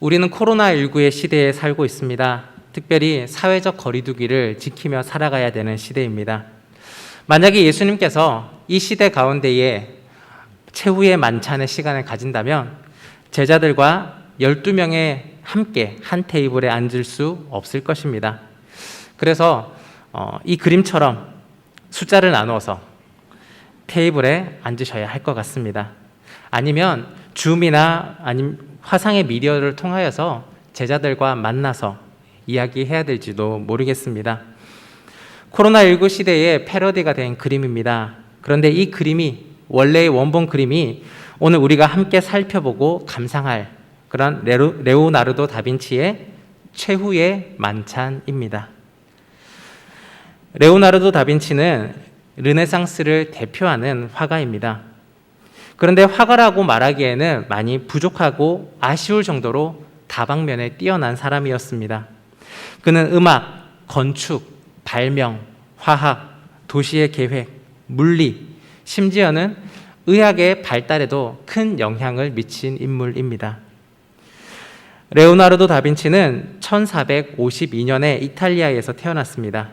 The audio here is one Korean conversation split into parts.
우리는 코로나19의 시대에 살고 있습니다. 특별히 사회적 거리두기를 지키며 살아가야 되는 시대입니다. 만약에 예수님께서 이 시대 가운데에 최후의 만찬의 시간을 가진다면 제자들과 12명의 함께 한 테이블에 앉을 수 없을 것입니다. 그래서 이 그림처럼 숫자를 나누어서 테이블에 앉으셔야 할 것 같습니다. 아니면 줌이나 아니면 화상의 미디어를 통하여서 제자들과 만나서 이야기해야 될지도 모르겠습니다. 코로나19 시대의 패러디가 된 그림입니다. 그런데 이 그림이 원래의 원본 그림이 오늘 우리가 함께 살펴보고 감상할 그런 레오나르도 다빈치의 최후의 만찬입니다. 레오나르도 다빈치는 르네상스를 대표하는 화가입니다. 그런데 화가라고 말하기에는 많이 부족하고 아쉬울 정도로 다방면에 뛰어난 사람이었습니다. 그는 음악, 건축, 발명, 화학, 도시의 계획, 물리, 심지어는 의학의 발달에도 큰 영향을 미친 인물입니다. 레오나르도 다빈치는 1452년에 이탈리아에서 태어났습니다.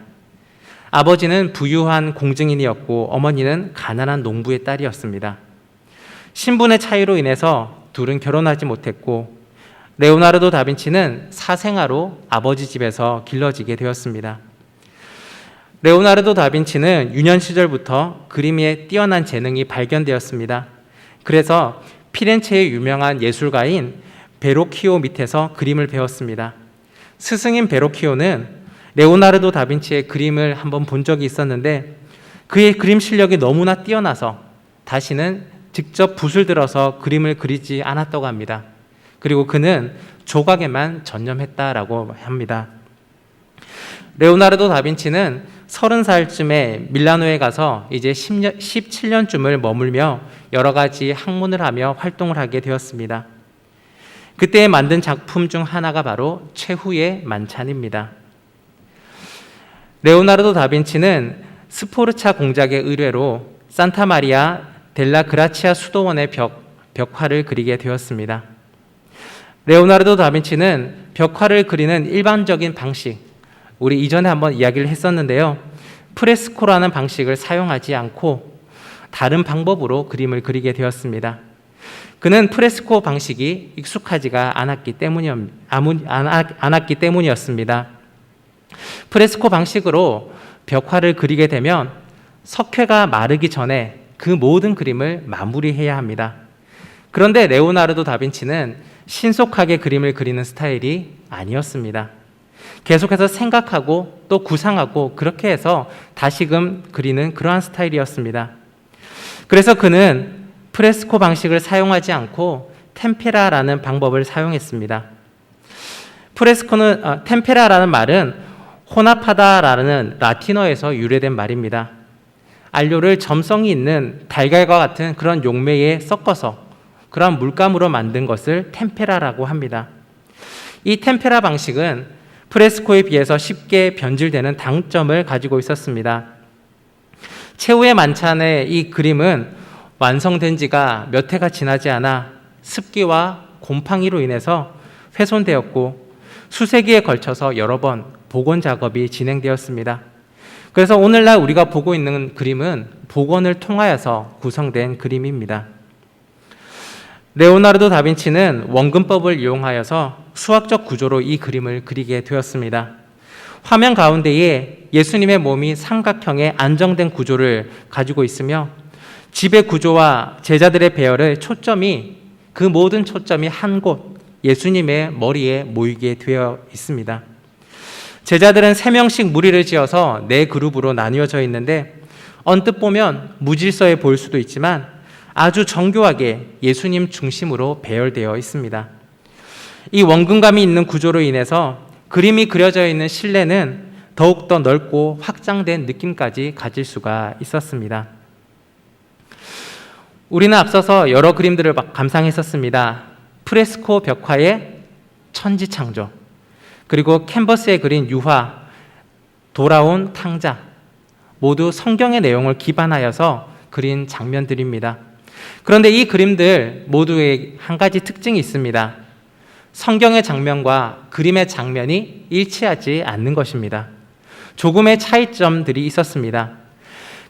아버지는 부유한 공증인이었고 어머니는 가난한 농부의 딸이었습니다. 신분의 차이로 인해서 둘은 결혼하지 못했고 레오나르도 다빈치는 사생아로 아버지 집에서 길러지게 되었습니다. 레오나르도 다빈치는 유년 시절부터 그림에 뛰어난 재능이 발견되었습니다. 그래서 피렌체의 유명한 예술가인 베로키오 밑에서 그림을 배웠습니다. 스승인 베로키오는 레오나르도 다빈치의 그림을 한번 본 적이 있었는데 그의 그림 실력이 너무나 뛰어나서 다시는 직접 붓을 들어서 그림을 그리지 않았다고 합니다. 그리고 그는 조각에만 전념했다라고 합니다. 레오나르도 다빈치는 30살쯤에 밀라노에 가서 이제 17년쯤을 머물며 여러 가지 학문을 하며 활동을 하게 되었습니다. 그때 만든 작품 중 하나가 바로 최후의 만찬입니다. 레오나르도 다빈치는 스포르차 공작의 의뢰로 산타마리아 델라 그라치아 수도원의 벽화를 그리게 되었습니다. 레오나르도 다빈치는 벽화를 그리는 일반적인 방식, 우리 이전에 한번 이야기를 했었는데요. 프레스코라는 방식을 사용하지 않고 다른 방법으로 그림을 그리게 되었습니다. 그는 프레스코 방식이 익숙하지가 않았기 때문이었습니다. 프레스코 방식으로 벽화를 그리게 되면 석회가 마르기 전에 그 모든 그림을 마무리해야 합니다. 그런데 레오나르도 다빈치는 신속하게 그림을 그리는 스타일이 아니었습니다. 계속해서 생각하고 또 구상하고 그렇게 해서 다시금 그리는 그러한 스타일이었습니다. 그래서 그는 프레스코 방식을 사용하지 않고 템페라라는 방법을 사용했습니다. 템페라라는 말은 혼합하다라는 라틴어에서 유래된 말입니다. 안료를 점성이 있는 달걀과 같은 그런 용매에 섞어서 그런 물감으로 만든 것을 템페라라고 합니다. 이 템페라 방식은 프레스코에 비해서 쉽게 변질되는 단점을 가지고 있었습니다. 최후의 만찬의 이 그림은 완성된 지가 몇 해가 지나지 않아 습기와 곰팡이로 인해서 훼손되었고 수세기에 걸쳐서 여러 번 복원 작업이 진행되었습니다. 그래서 오늘날 우리가 보고 있는 그림은 복원을 통하여서 구성된 그림입니다. 레오나르도 다빈치는 원근법을 이용하여서 수학적 구조로 이 그림을 그리게 되었습니다. 화면 가운데에 예수님의 몸이 삼각형의 안정된 구조를 가지고 있으며 집의 구조와 제자들의 배열의 그 모든 초점이 한 곳 예수님의 머리에 모이게 되어 있습니다. 제자들은 3명씩 무리를 지어서 4그룹으로 나뉘어져 있는데 언뜻 보면 무질서해 보일 수도 있지만 아주 정교하게 예수님 중심으로 배열되어 있습니다. 이 원근감이 있는 구조로 인해서 그림이 그려져 있는 실내는 더욱더 넓고 확장된 느낌까지 가질 수가 있었습니다. 우리는 앞서서 여러 그림들을 감상했었습니다. 프레스코 벽화의 천지창조, 그리고 캔버스에 그린 유화, 돌아온 탕자, 모두 성경의 내용을 기반하여서 그린 장면들입니다. 그런데 이 그림들 모두에 한 가지 특징이 있습니다. 성경의 장면과 그림의 장면이 일치하지 않는 것입니다. 조금의 차이점들이 있었습니다.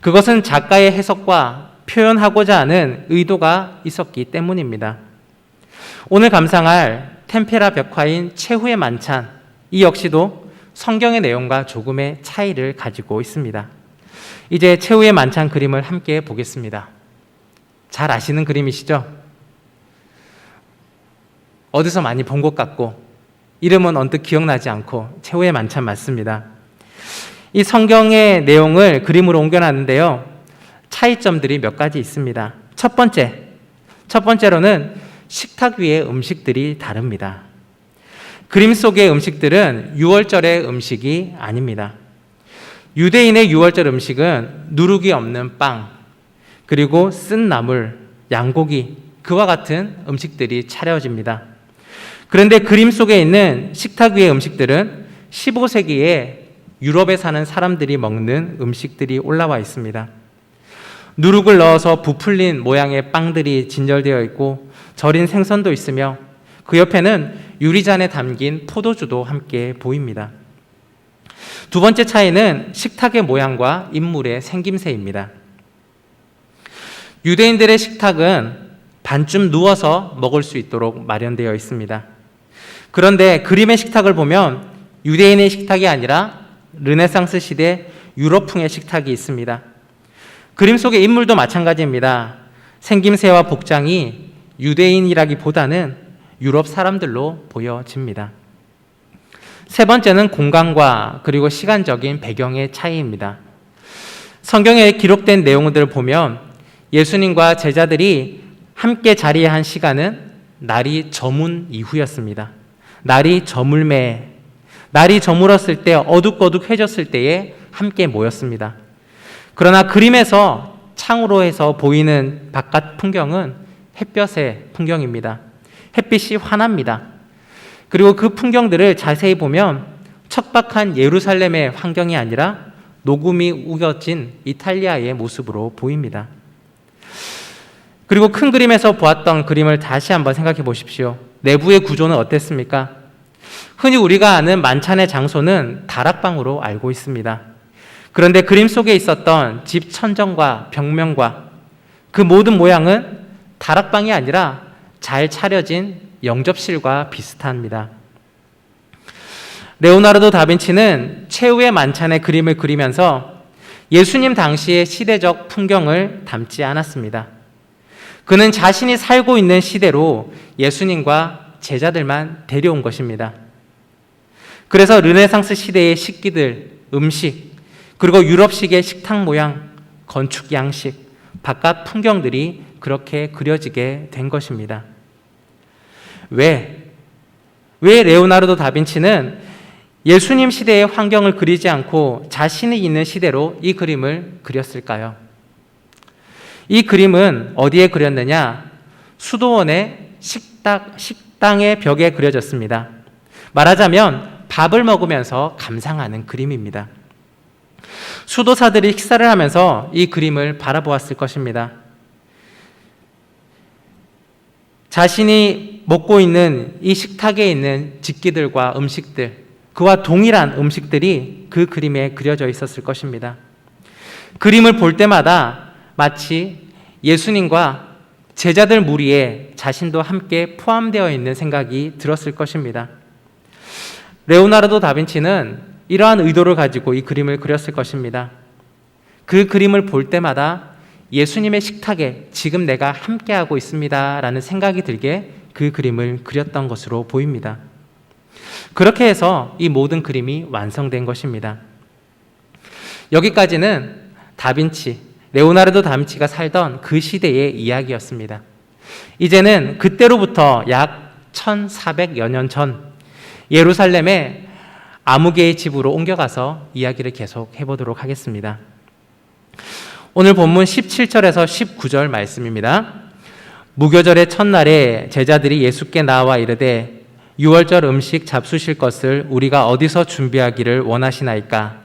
그것은 작가의 해석과 표현하고자 하는 의도가 있었기 때문입니다. 오늘 감상할 템페라 벽화인 최후의 만찬, 이 역시도 성경의 내용과 조금의 차이를 가지고 있습니다. 이제 최후의 만찬 그림을 함께 보겠습니다. 잘 아시는 그림이시죠? 어디서 많이 본 것 같고 이름은 언뜻 기억나지 않고 최후의 만찬 맞습니다. 이 성경의 내용을 그림으로 옮겨놨는데요. 차이점들이 몇 가지 있습니다. 첫 번째로는 식탁 위의 음식들이 다릅니다. 그림 속의 음식들은 유월절의 음식이 아닙니다. 유대인의 유월절 음식은 누룩이 없는 빵, 그리고 쓴 나물, 양고기, 그와 같은 음식들이 차려집니다. 그런데 그림 속에 있는 식탁 위의 음식들은 15세기에 유럽에 사는 사람들이 먹는 음식들이 올라와 있습니다. 누룩을 넣어서 부풀린 모양의 빵들이 진열되어 있고 절인 생선도 있으며 그 옆에는 유리잔에 담긴 포도주도 함께 보입니다. 두 번째 차이는 식탁의 모양과 인물의 생김새입니다. 유대인들의 식탁은 반쯤 누워서 먹을 수 있도록 마련되어 있습니다. 그런데 그림의 식탁을 보면 유대인의 식탁이 아니라 르네상스 시대 유럽풍의 식탁이 있습니다. 그림 속의 인물도 마찬가지입니다. 생김새와 복장이 유대인이라기보다는 유럽 사람들로 보여집니다. 세 번째는 공간과 그리고 시간적인 배경의 차이입니다. 성경에 기록된 내용들을 보면 예수님과 제자들이 함께 자리한 시간은 날이 저문 이후였습니다. 날이 저물었을 때 어둑어둑해졌을 때에 함께 모였습니다. 그러나 그림에서 창으로 해서 보이는 바깥 풍경은 햇볕의 풍경입니다. 햇빛이 환합니다. 그리고 그 풍경들을 자세히 보면 척박한 예루살렘의 환경이 아니라 녹음이 우겨진 이탈리아의 모습으로 보입니다. 그리고 큰 그림에서 보았던 그림을 다시 한번 생각해 보십시오. 내부의 구조는 어땠습니까? 흔히 우리가 아는 만찬의 장소는 다락방으로 알고 있습니다. 그런데 그림 속에 있었던 집 천정과 벽면과 그 모든 모양은 다락방이 아니라 잘 차려진 영접실과 비슷합니다. 레오나르도 다빈치는 최후의 만찬의 그림을 그리면서 예수님 당시의 시대적 풍경을 담지 않았습니다. 그는 자신이 살고 있는 시대로 예수님과 제자들만 데려온 것입니다. 그래서 르네상스 시대의 식기들, 음식, 그리고 유럽식의 식탁 모양, 건축 양식, 바깥 풍경들이 그렇게 그려지게 된 것입니다. 왜 레오나르도 다빈치는 예수님 시대의 환경을 그리지 않고 자신이 있는 시대로 이 그림을 그렸을까요? 이 그림은 어디에 그렸느냐? 수도원의 식당의 벽에 그려졌습니다. 말하자면 밥을 먹으면서 감상하는 그림입니다. 수도사들이 식사를 하면서 이 그림을 바라보았을 것입니다. 자신이 먹고 있는 이 식탁에 있는 집기들과 음식들, 그와 동일한 음식들이 그 그림에 그려져 있었을 것입니다. 그림을 볼 때마다 마치 예수님과 제자들 무리에 자신도 함께 포함되어 있는 생각이 들었을 것입니다. 레오나르도 다빈치는 이러한 의도를 가지고 이 그림을 그렸을 것입니다. 그 그림을 볼 때마다 예수님의 식탁에 지금 내가 함께하고 있습니다 라는 생각이 들게 그 그림을 그렸던 것으로 보입니다. 그렇게 해서 이 모든 그림이 완성된 것입니다. 여기까지는 레오나르도 다빈치가 살던 그 시대의 이야기였습니다. 이제는 그때로부터 약 1400여 년 전 예루살렘의 아무개의 집으로 옮겨가서 이야기를 계속 해보도록 하겠습니다. 오늘 본문 17절에서 19절 말씀입니다. 무교절의 첫날에 제자들이 예수께 나와 이르되 유월절 음식 잡수실 것을 우리가 어디서 준비하기를 원하시나이까?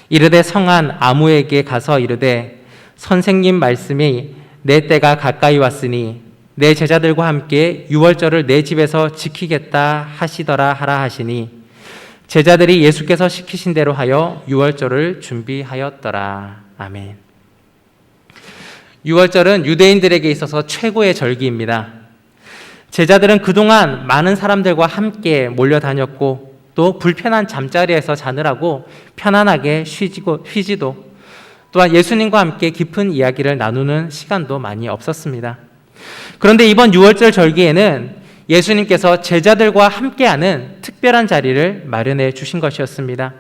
이르되 성한 아무에게 가서 이르되 선생님 말씀이 내 때가 가까이 왔으니 내 제자들과 함께 유월절을 내 집에서 지키겠다 하시더라 하라 하시니 제자들이 예수께서 시키신 대로 하여 유월절을 준비하였더라. 아멘. 유월절은 유대인들에게 있어서 최고의 절기입니다. 제자들은 그동안 많은 사람들과 함께 몰려다녔고 또 불편한 잠자리에서 자느라고 편안하게 쉬지도 또한 예수님과 함께 깊은 이야기를 나누는 시간도 많이 없었습니다. 그런데 이번 유월절 절기에는 예수님께서 제자들과 함께하는 특별한 자리를 마련해 주신 것이었습니다.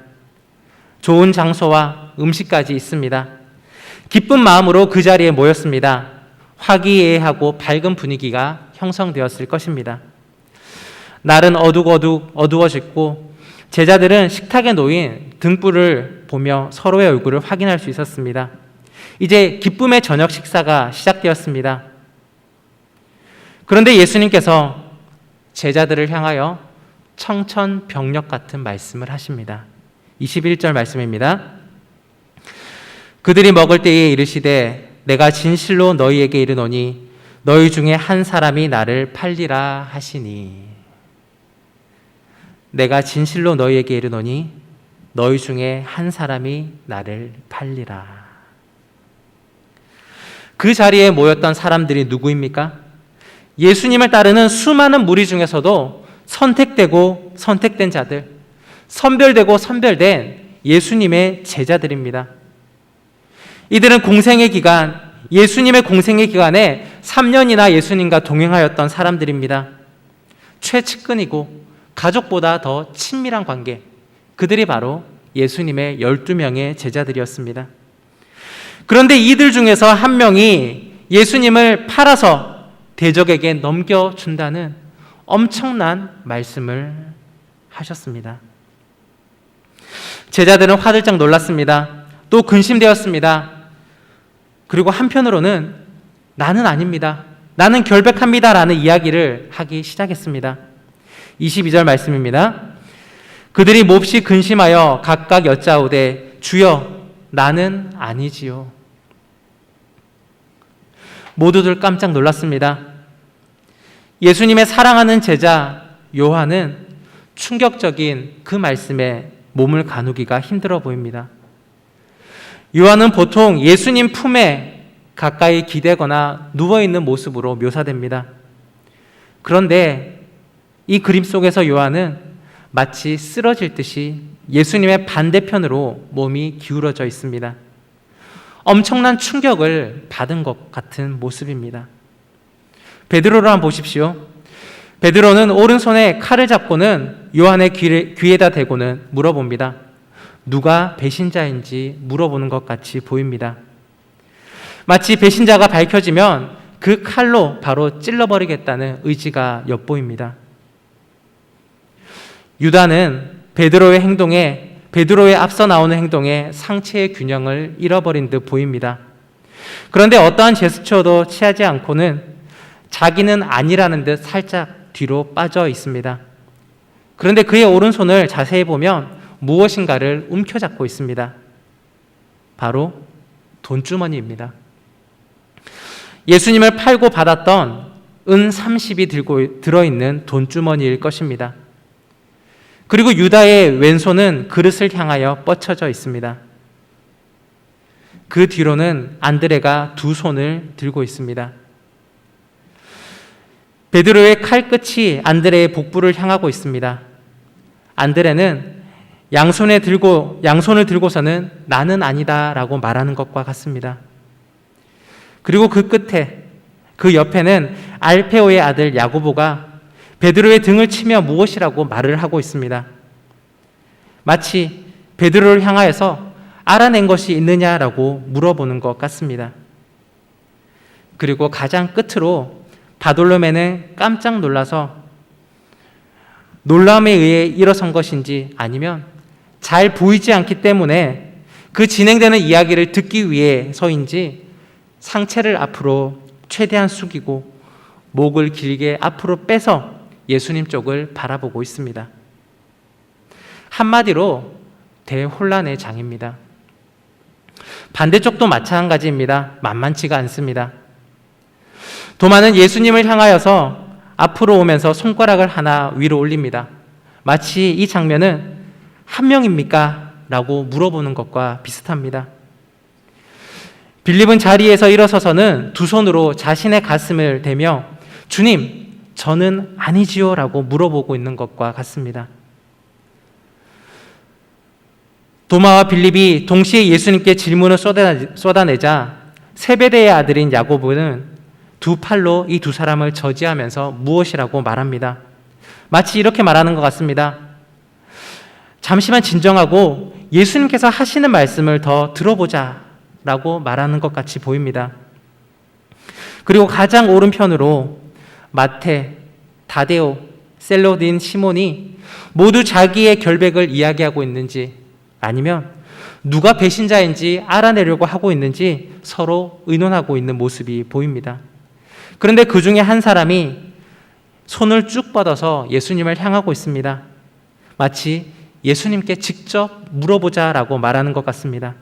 좋은 장소와 음식까지 있습니다. 기쁜 마음으로 그 자리에 모였습니다. 화기애애하고 밝은 분위기가 형성되었을 것입니다. 날은 어두워졌고 제자들은 식탁에 놓인 등불을 보며 서로의 얼굴을 확인할 수 있었습니다. 이제 기쁨의 저녁 식사가 시작되었습니다. 그런데 예수님께서 제자들을 향하여 청천벽력 같은 말씀을 하십니다. 21절 말씀입니다. 그들이 먹을 때에 이르시되 내가 진실로 너희에게 이르노니 너희 중에 한 사람이 나를 팔리라 하시니. 내가 진실로 너희에게 이르노니 너희 중에 한 사람이 나를 팔리라. 그 자리에 모였던 사람들이 누구입니까? 예수님을 따르는 수많은 무리 중에서도 선택되고 선택된 자들, 선별되고 선별된 예수님의 제자들입니다. 이들은 공생의 기간, 예수님의 공생의 기간에 3년이나 예수님과 동행하였던 사람들입니다. 최측근이고 가족보다 더 친밀한 관계, 그들이 바로 예수님의 12명의 제자들이었습니다. 그런데 이들 중에서 한 명이 예수님을 팔아서 대적에게 넘겨준다는 엄청난 말씀을 하셨습니다. 제자들은 화들짝 놀랐습니다. 또 근심되었습니다. 그리고 한편으로는 나는 아닙니다. 나는 결백합니다. 라는 이야기를 하기 시작했습니다. 22절 말씀입니다. 그들이 몹시 근심하여 각각 여짜오되 주여 나는 아니지요. 모두들 깜짝 놀랐습니다. 예수님의 사랑하는 제자 요한은 충격적인 그 말씀에 몸을 가누기가 힘들어 보입니다. 요한은 보통 예수님 품에 가까이 기대거나 누워있는 모습으로 묘사됩니다. 그런데 이 그림 속에서 요한은 마치 쓰러질 듯이 예수님의 반대편으로 몸이 기울어져 있습니다. 엄청난 충격을 받은 것 같은 모습입니다. 베드로를 한번 보십시오. 베드로는 오른손에 칼을 잡고는 요한의 귀에다 대고는 물어봅니다. 누가 배신자인지 물어보는 것 같이 보입니다. 마치 배신자가 밝혀지면 그 칼로 바로 찔러버리겠다는 의지가 엿보입니다. 유다는 베드로의 앞서 나오는 행동에 상체의 균형을 잃어버린 듯 보입니다. 그런데 어떠한 제스처도 취하지 않고는 자기는 아니라는 듯 살짝 뒤로 빠져 있습니다. 그런데 그의 오른손을 자세히 보면 무엇인가를 움켜잡고 있습니다. 바로 돈주머니입니다. 예수님을 팔고 받았던 은 30이 들어있는 돈주머니일 것입니다. 그리고 유다의 왼손은 그릇을 향하여 뻗쳐져 있습니다. 그 뒤로는 안드레가 두 손을 들고 있습니다. 베드로의 칼끝이 안드레의 복부를 향하고 있습니다. 안드레는 양손을 들고서는 나는 아니다 라고 말하는 것과 같습니다. 그리고 그 옆에는 알페오의 아들 야고보가 베드로의 등을 치며 무엇이라고 말을 하고 있습니다. 마치 베드로를 향하여서 알아낸 것이 있느냐라고 물어보는 것 같습니다. 그리고 가장 끝으로 바돌로매는 깜짝 놀라서 놀람에 의해 일어선 것인지 아니면 잘 보이지 않기 때문에 그 진행되는 이야기를 듣기 위해서인지 상체를 앞으로 최대한 숙이고 목을 길게 앞으로 빼서 예수님 쪽을 바라보고 있습니다. 한마디로 대혼란의 장입니다. 반대쪽도 마찬가지입니다. 만만치가 않습니다. 도마는 예수님을 향하여서 앞으로 오면서 손가락을 하나 위로 올립니다. 마치 이 장면은 한 명입니까? 라고 물어보는 것과 비슷합니다. 빌립은 자리에서 일어서서는 두 손으로 자신의 가슴을 대며 주님, 저는 아니지요 라고 물어보고 있는 것과 같습니다. 도마와 빌립이 동시에 예수님께 질문을 쏟아내자 세베대의 아들인 야고보는 두 팔로 이 두 사람을 저지하면서 무엇이라고 말합니다. 마치 이렇게 말하는 것 같습니다. 잠시만 진정하고 예수님께서 하시는 말씀을 더 들어보자 라고 말하는 것 같이 보입니다. 그리고 가장 오른편으로 마태, 다데오, 셀로딘, 시몬이 모두 자기의 결백을 이야기하고 있는지 아니면 누가 배신자인지 알아내려고 하고 있는지 서로 의논하고 있는 모습이 보입니다. 그런데 그 중에 한 사람이 손을 쭉 뻗어서 예수님을 향하고 있습니다. 마치 예수님께 직접 물어보자라고 말하는 것 같습니다.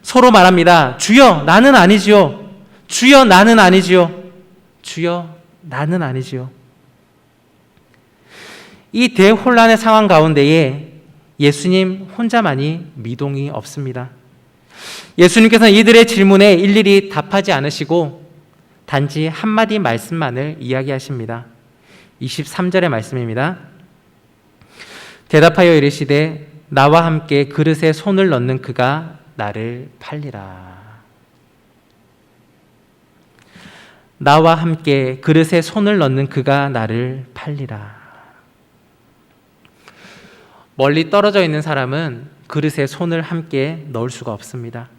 서로 말합니다. 주여, 나는 아니지요. 주여, 나는 아니지요. 주여, 나는 아니지요. 이 대혼란의 상황 가운데에 예수님 혼자만이 미동이 없습니다. 예수님께서는 이들의 질문에 일일이 답하지 않으시고 단지 한마디 말씀만을 이야기하십니다. 23절의 말씀입니다. 대답하여 이르시되 나와 함께 그릇에 손을 넣는 그가 나를 팔리라. 나와 함께 그릇에 손을 넣는 그가 나를 팔리라. 멀리 떨어져 있는 사람은 그릇에 손을 함께 넣을 수가 없습니다.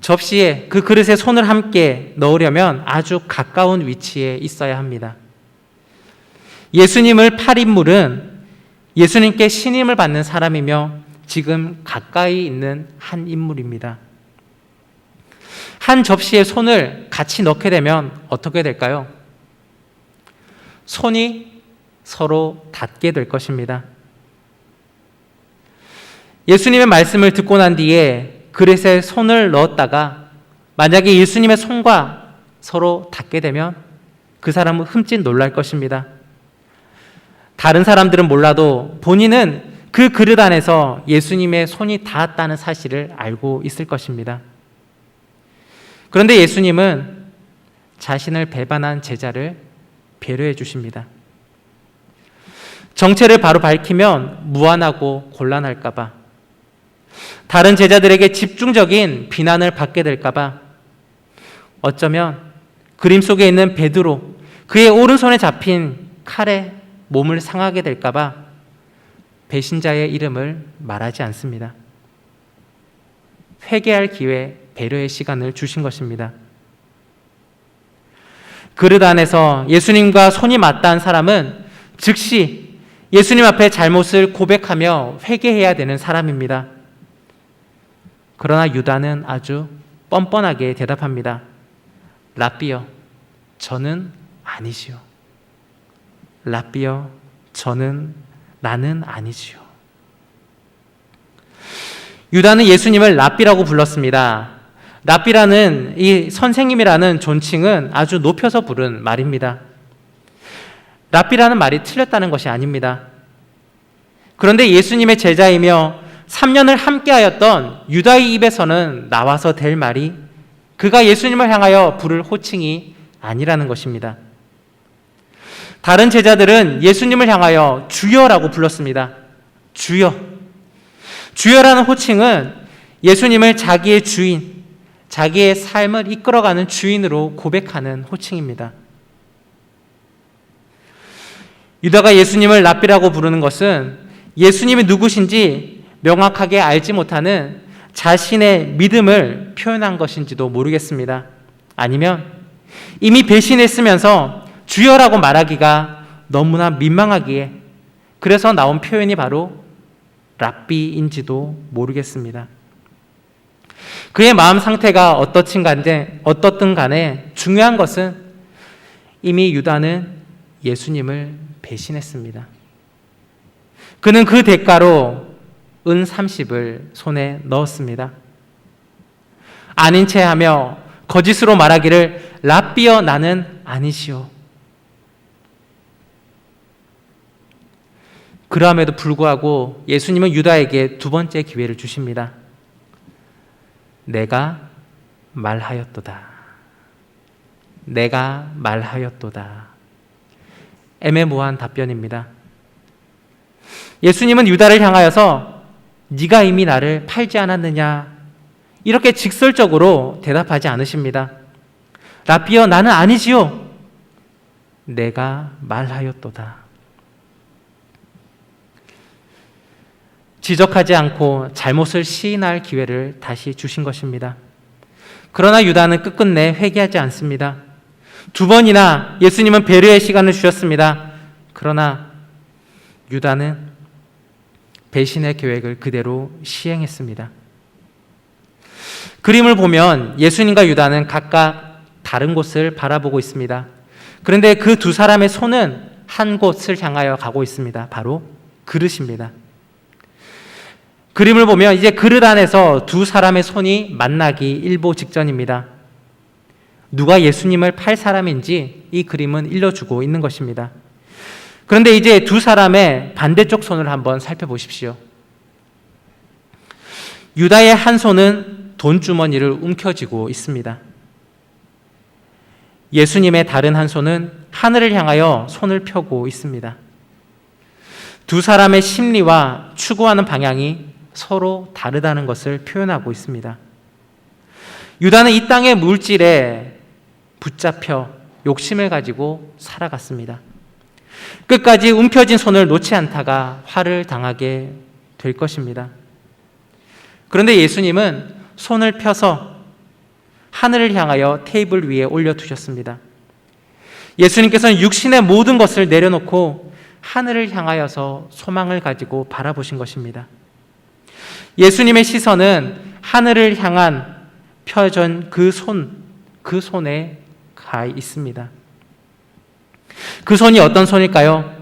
접시에 그 그릇에 손을 함께 넣으려면 아주 가까운 위치에 있어야 합니다. 예수님을 팔 인물은 예수님께 신임을 받는 사람이며 지금 가까이 있는 한 인물입니다. 한 접시에 손을 같이 넣게 되면 어떻게 될까요? 손이 서로 닿게 될 것입니다. 예수님의 말씀을 듣고 난 뒤에 그릇에 손을 넣었다가 만약에 예수님의 손과 서로 닿게 되면 그 사람은 흠칫 놀랄 것입니다. 다른 사람들은 몰라도 본인은 그 그릇 안에서 예수님의 손이 닿았다는 사실을 알고 있을 것입니다. 그런데 예수님은 자신을 배반한 제자를 배려해 주십니다. 정체를 바로 밝히면 무안하고 곤란할까 봐, 다른 제자들에게 집중적인 비난을 받게 될까 봐, 어쩌면 그림 속에 있는 베드로, 그의 오른손에 잡힌 칼에 몸을 상하게 될까 봐 배신자의 이름을 말하지 않습니다. 회개할 기회, 배려의 시간을 주신 것입니다. 그릇 안에서 예수님과 손이 맞닿은 사람은 즉시 예수님 앞에 잘못을 고백하며 회개해야 되는 사람입니다. 그러나 유다는 아주 뻔뻔하게 대답합니다. 랍비여, 저는 아니지요. 랍비여, 나는 아니지요. 유다는 예수님을 랍비라고 불렀습니다. 랍비라는 이 선생님이라는 존칭은 아주 높여서 부른 말입니다. 랍비라는 말이 틀렸다는 것이 아닙니다. 그런데 예수님의 제자이며 3년을 함께하였던 유다의 입에서는 나와서 될 말이 그가 예수님을 향하여 부를 호칭이 아니라는 것입니다. 다른 제자들은 예수님을 향하여 주여라고 불렀습니다. 주여. 주여라는 호칭은 예수님을 자기의 주인, 자기의 삶을 이끌어가는 주인으로 고백하는 호칭입니다. 유다가 예수님을 랍비라고 부르는 것은 예수님이 누구신지 명확하게 알지 못하는 자신의 믿음을 표현한 것인지도 모르겠습니다. 아니면 이미 배신했으면서 주여라고 말하기가 너무나 민망하기에 그래서 나온 표현이 바로 랍비인지도 모르겠습니다. 그의 마음 상태가 어떻든 간에 중요한 것은 이미 유다는 예수님을 배신했습니다. 그는 그 대가로 은 30을 손에 넣었습니다. 아닌 채 하며 거짓으로 말하기를 랍비여 나는 아니시오. 그럼에도 불구하고 예수님은 유다에게 두 번째 기회를 주십니다. 내가 말하였도다. 내가 말하였도다. 애매모호한 답변입니다. 예수님은 유다를 향하여서 네가 이미 나를 팔지 않았느냐 이렇게 직설적으로 대답하지 않으십니다. 랍비여 나는 아니지요. 내가 말하였도다. 지적하지 않고 잘못을 시인할 기회를 다시 주신 것입니다. 그러나 유다는 끝끝내 회개하지 않습니다. 두 번이나 예수님은 배려의 시간을 주셨습니다. 그러나 유다는 배신의 계획을 그대로 시행했습니다. 그림을 보면 예수님과 유다는 각각 다른 곳을 바라보고 있습니다. 그런데 그 두 사람의 손은 한 곳을 향하여 가고 있습니다. 바로 그릇입니다. 그림을 보면 이제 그릇 안에서 두 사람의 손이 만나기 일보 직전입니다. 누가 예수님을 팔 사람인지 이 그림은 일러주고 있는 것입니다. 그런데 이제 두 사람의 반대쪽 손을 한번 살펴보십시오. 유다의 한 손은 돈주머니를 움켜쥐고 있습니다. 예수님의 다른 한 손은 하늘을 향하여 손을 펴고 있습니다. 두 사람의 심리와 추구하는 방향이 서로 다르다는 것을 표현하고 있습니다. 유다는 이 땅의 물질에 붙잡혀 욕심을 가지고 살아갔습니다. 끝까지 움켜쥔 손을 놓지 않다가 화를 당하게 될 것입니다. 그런데 예수님은 손을 펴서 하늘을 향하여 테이블 위에 올려두셨습니다. 예수님께서는 육신의 모든 것을 내려놓고 하늘을 향하여서 소망을 가지고 바라보신 것입니다. 예수님의 시선은 하늘을 향한 펴진 그 손에 가 있습니다. 그 손이 어떤 손일까요?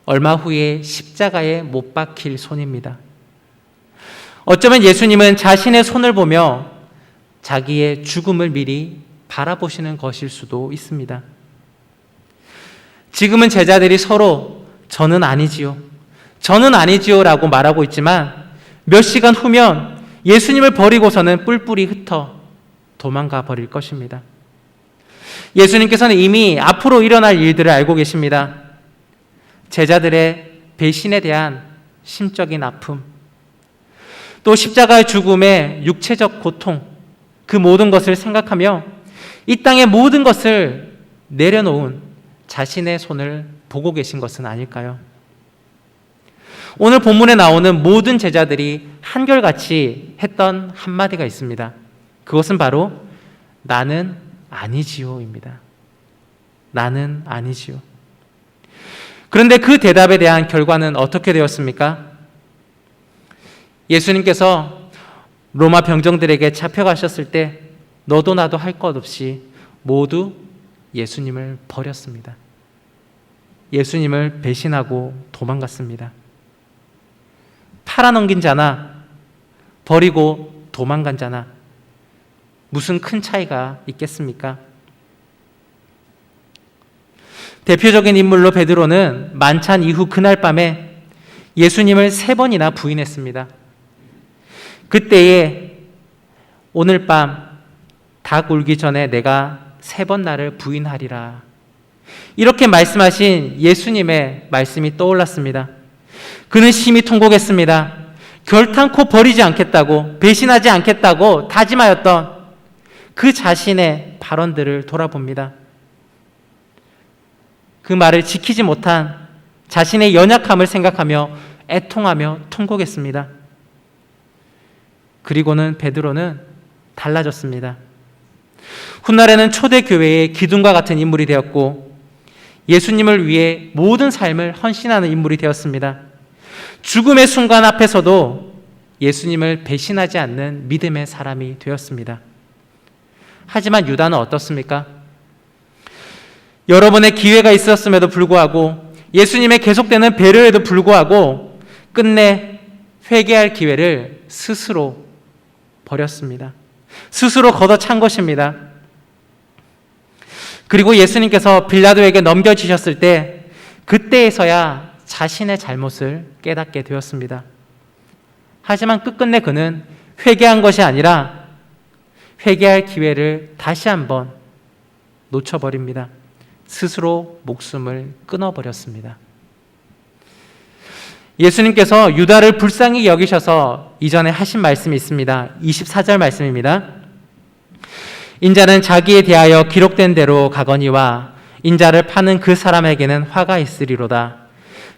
얼마 후에 십자가에 못 박힐 손입니다. 어쩌면 예수님은 자신의 손을 보며 자기의 죽음을 미리 바라보시는 것일 수도 있습니다. 지금은 제자들이 서로 저는 아니지요. 저는 아니지요 라고 말하고 있지만 몇 시간 후면 예수님을 버리고서는 뿔뿔이 흩어 도망가 버릴 것입니다. 예수님께서는 이미 앞으로 일어날 일들을 알고 계십니다. 제자들의 배신에 대한 심적인 아픔, 또 십자가의 죽음의 육체적 고통, 그 모든 것을 생각하며 이 땅의 모든 것을 내려놓은 자신의 손을 보고 계신 것은 아닐까요? 오늘 본문에 나오는 모든 제자들이 한결같이 했던 한마디가 있습니다. 그것은 바로 나는 아니지요입니다. 나는 아니지요. 그런데 그 대답에 대한 결과는 어떻게 되었습니까? 예수님께서 로마 병정들에게 잡혀가셨을 때 너도 나도 할 것 없이 모두 예수님을 버렸습니다. 예수님을 배신하고 도망갔습니다. 팔아넘긴 자나 버리고 도망간 자나 무슨 큰 차이가 있겠습니까? 대표적인 인물로 베드로는 만찬 이후 그날 밤에 예수님을 3번이나 부인했습니다. 그때에 오늘 밤 닭 울기 전에 내가 3번 나를 부인하리라 이렇게 말씀하신 예수님의 말씀이 떠올랐습니다. 그는 심히 통곡했습니다. 결탄코 버리지 않겠다고, 배신하지 않겠다고 다짐하였던 그 자신의 발언들을 돌아봅니다. 그 말을 지키지 못한 자신의 연약함을 생각하며 애통하며 통곡했습니다. 그리고는 베드로는 달라졌습니다. 훗날에는 초대교회의 기둥과 같은 인물이 되었고 예수님을 위해 모든 삶을 헌신하는 인물이 되었습니다. 죽음의 순간 앞에서도 예수님을 배신하지 않는 믿음의 사람이 되었습니다. 하지만 유다는 어떻습니까? 여러 번의 기회가 있었음에도 불구하고 예수님의 계속되는 배려에도 불구하고 끝내 회개할 기회를 스스로 버렸습니다. 스스로 걷어찬 것입니다. 그리고 예수님께서 빌라도에게 넘겨주셨을 때 그때에서야 자신의 잘못을 깨닫게 되었습니다. 하지만 끝끝내 그는 회개한 것이 아니라 회개할 기회를 다시 한번 놓쳐버립니다. 스스로 목숨을 끊어버렸습니다. 예수님께서 유다를 불쌍히 여기셔서 이전에 하신 말씀이 있습니다. 24절 말씀입니다. 인자는 자기에 대하여 기록된 대로 가거니와 인자를 파는 그 사람에게는 화가 있으리로다.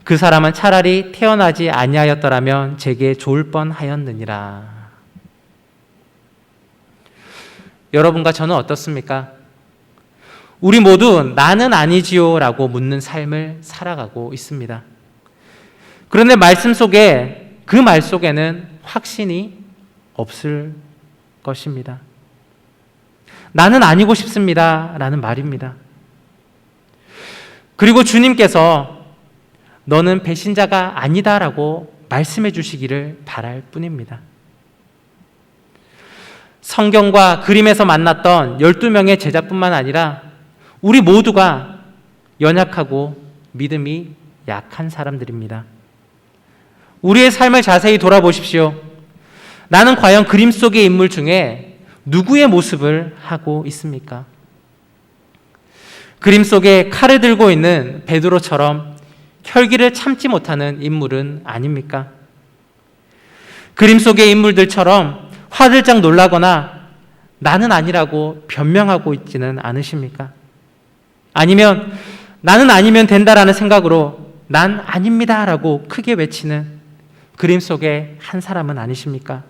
그 사람은 차라리 태어나지 아니하였더라면 제게 좋을 뻔하였느니라. 여러분과 저는 어떻습니까? 우리 모두 나는 아니지요 라고 묻는 삶을 살아가고 있습니다. 그런데 말씀 속에, 그 말 속에는 확신이 없을 것입니다. 나는 아니고 싶습니다 라는 말입니다. 그리고 주님께서 너는 배신자가 아니다 라고 말씀해 주시기를 바랄 뿐입니다. 성경과 그림에서 만났던 12명의 제자뿐만 아니라 우리 모두가 연약하고 믿음이 약한 사람들입니다. 우리의 삶을 자세히 돌아보십시오. 나는 과연 그림 속의 인물 중에 누구의 모습을 하고 있습니까? 그림 속에 칼을 들고 있는 베드로처럼 혈기를 참지 못하는 인물은 아닙니까? 그림 속의 인물들처럼 화들짝 놀라거나 나는 아니라고 변명하고 있지는 않으십니까? 아니면 나는 아니면 된다라는 생각으로 난 아닙니다라고 크게 외치는 그림 속의 한 사람은 아니십니까?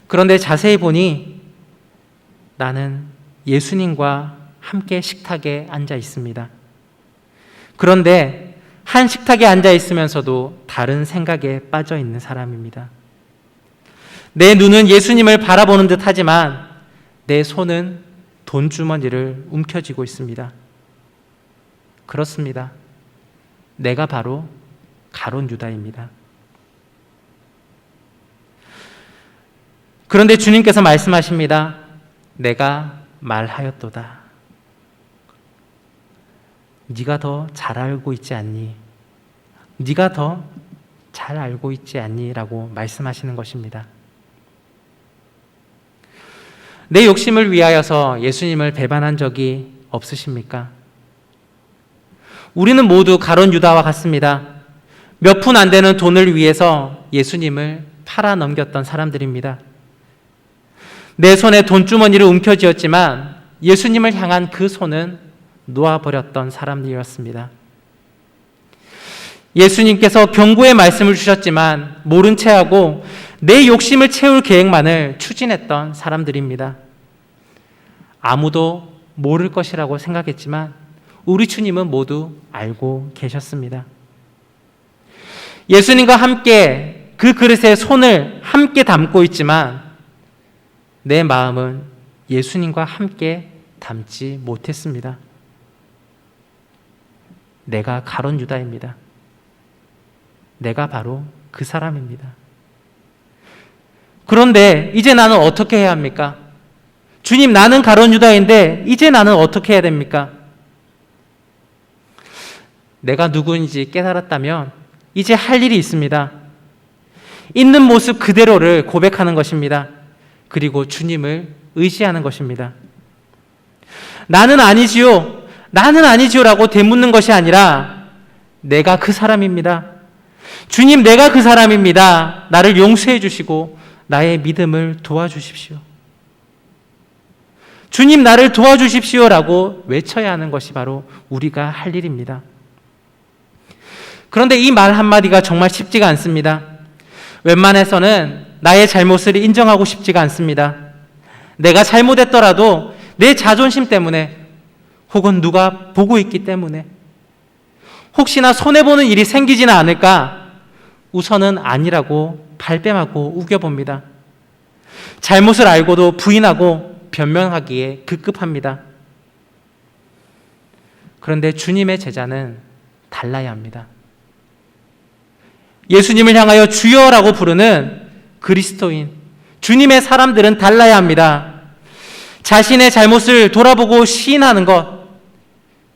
그런데 자세히 보니 나는 예수님과 함께 식탁에 앉아 있습니다. 그런데 한 식탁에 앉아 있으면서도 다른 생각에 빠져 있는 사람입니다. 내 눈은 예수님을 바라보는 듯 하지만 내 손은 돈주머니를 움켜쥐고 있습니다. 그렇습니다. 내가 바로 가룟 유다입니다. 그런데 주님께서 말씀하십니다. 내가 말하였도다. 네가 더 잘 알고 있지 않니? 네가 더 잘 알고 있지 않니? 라고 말씀하시는 것입니다. 내 욕심을 위하여서 예수님을 배반한 적이 없으십니까? 우리는 모두 가룟 유다와 같습니다. 몇 푼 안 되는 돈을 위해서 예수님을 팔아 넘겼던 사람들입니다. 내 손에 돈주머니를 움켜쥐었지만 예수님을 향한 그 손은 놓아버렸던 사람들이었습니다. 예수님께서 경고의 말씀을 주셨지만 모른 채하고 내 욕심을 채울 계획만을 추진했던 사람들입니다. 아무도 모를 것이라고 생각했지만 우리 주님은 모두 알고 계셨습니다. 예수님과 함께 그 그릇에 손을 함께 담고 있지만 내 마음은 예수님과 함께 담지 못했습니다. 내가 가룟 유다입니다. 내가 바로 그 사람입니다. 그런데 이제 나는 어떻게 해야 합니까? 주님, 나는 가룟 유다인데 이제 나는 어떻게 해야 됩니까? 내가 누구인지 깨달았다면 이제 할 일이 있습니다. 있는 모습 그대로를 고백하는 것입니다. 그리고 주님을 의지하는 것입니다. 나는 아니지요. 나는 아니지요 라고 되묻는 것이 아니라 내가 그 사람입니다. 주님, 내가 그 사람입니다. 나를 용서해 주시고 나의 믿음을 도와주십시오. 주님, 나를 도와주십시오 라고 외쳐야 하는 것이 바로 우리가 할 일입니다. 그런데 이 말 한마디가 정말 쉽지가 않습니다. 웬만해서는 나의 잘못을 인정하고 싶지가 않습니다. 내가 잘못했더라도 내 자존심 때문에 혹은 누가 보고 있기 때문에 혹시나 손해보는 일이 생기지는 않을까 우선은 아니라고 발뺌하고 우겨봅니다. 잘못을 알고도 부인하고 변명하기에 급급합니다. 그런데 주님의 제자는 달라야 합니다. 예수님을 향하여 주여라고 부르는 그리스도인, 주님의 사람들은 달라야 합니다. 자신의 잘못을 돌아보고 시인하는 것,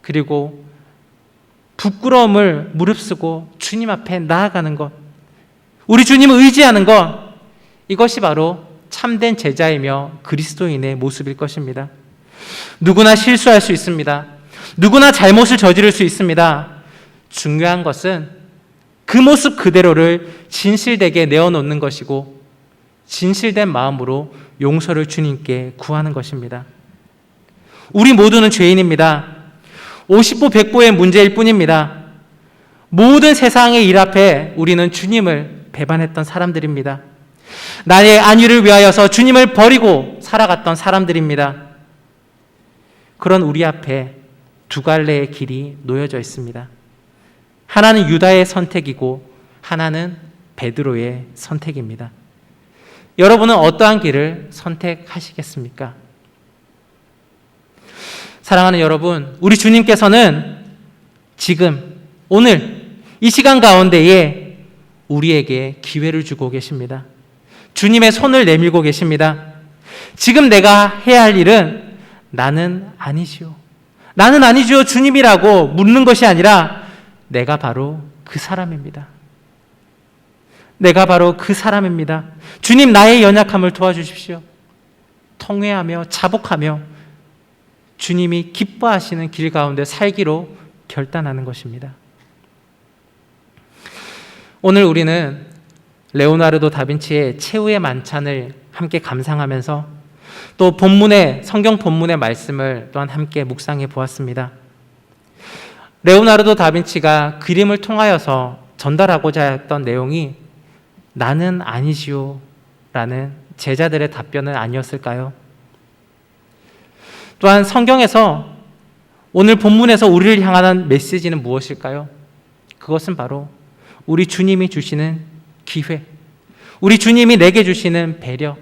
그리고 부끄러움을 무릅쓰고 주님 앞에 나아가는 것, 우리 주님을 의지하는 것, 이것이 바로 참된 제자이며 그리스도인의 모습일 것입니다. 누구나 실수할 수 있습니다. 누구나 잘못을 저지를 수 있습니다. 중요한 것은 그 모습 그대로를 진실되게 내어놓는 것이고 진실된 마음으로 용서를 주님께 구하는 것입니다. 우리 모두는 죄인입니다. 50보 100보의 문제일 뿐입니다. 모든 세상의 일 앞에 우리는 주님을 배반했던 사람들입니다. 나의 안위를 위하여서 주님을 버리고 살아갔던 사람들입니다. 그런 우리 앞에 두 갈래의 길이 놓여져 있습니다. 하나는 유다의 선택이고 하나는 베드로의 선택입니다. 여러분은 어떠한 길을 선택하시겠습니까? 사랑하는 여러분, 우리 주님께서는 지금 오늘 이 시간 가운데에 우리에게 기회를 주고 계십니다. 주님의 손을 내밀고 계십니다. 지금 내가 해야 할 일은 나는 아니시오, 나는 아니죠 주님이라고 묻는 것이 아니라 내가 바로 그 사람입니다. 내가 바로 그 사람입니다. 주님, 나의 연약함을 도와주십시오. 통회하며 자복하며 주님이 기뻐하시는 길 가운데 살기로 결단하는 것입니다. 오늘 우리는 레오나르도 다빈치의 최후의 만찬을 함께 감상하면서 또 성경 본문의 말씀을 또한 함께 묵상해 보았습니다. 레오나르도 다빈치가 그림을 통하여서 전달하고자 했던 내용이 나는 아니시오 라는 제자들의 답변은 아니었을까요? 또한 성경에서 오늘 본문에서 우리를 향하는 메시지는 무엇일까요? 그것은 바로 우리 주님이 주시는 기회, 우리 주님이 내게 주시는 배려,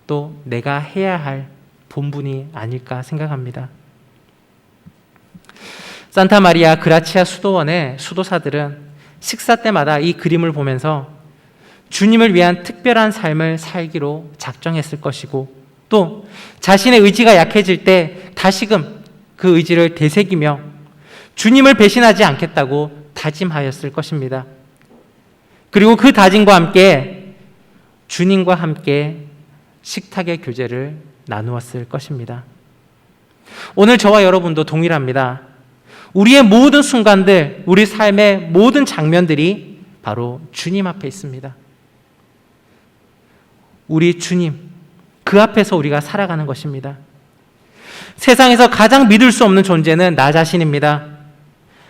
또 내가 해야 할 본분이 아닐까 생각합니다. 산타 마리아 그라치아 수도원의 수도사들은 식사 때마다 이 그림을 보면서 주님을 위한 특별한 삶을 살기로 작정했을 것이고 또 자신의 의지가 약해질 때 다시금 그 의지를 되새기며 주님을 배신하지 않겠다고 다짐하였을 것입니다. 그리고 그 다짐과 함께 주님과 함께 식탁의 교제를 나누었을 것입니다. 오늘 저와 여러분도 동일합니다. 우리의 모든 순간들, 우리 삶의 모든 장면들이 바로 주님 앞에 있습니다. 우리 주님, 그 앞에서 우리가 살아가는 것입니다. 세상에서 가장 믿을 수 없는 존재는 나 자신입니다.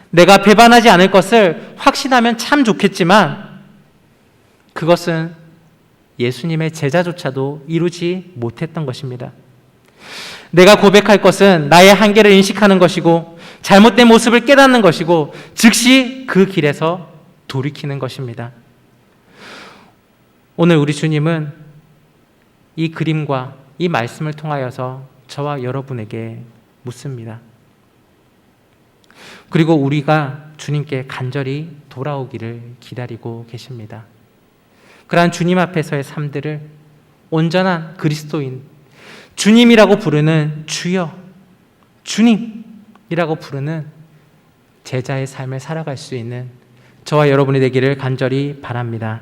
내가 배반하지 않을 것을 확신하면 참 좋겠지만 그것은 예수님의 제자조차도 이루지 못했던 것입니다. 내가 고백할 것은 나의 한계를 인식하는 것이고 잘못된 모습을 깨닫는 것이고 즉시 그 길에서 돌이키는 것입니다. 오늘 우리 주님은 이 그림과 이 말씀을 통하여서 저와 여러분에게 묻습니다. 그리고 우리가 주님께 간절히 돌아오기를 기다리고 계십니다. 그러한 주님 앞에서의 삶들을 온전한 그리스도인, 주님이라고 부르는 주여, 주님이라고 부르는 제자의 삶을 살아갈 수 있는 저와 여러분이 되기를 간절히 바랍니다.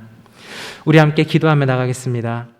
우리 함께 기도하며 나가겠습니다.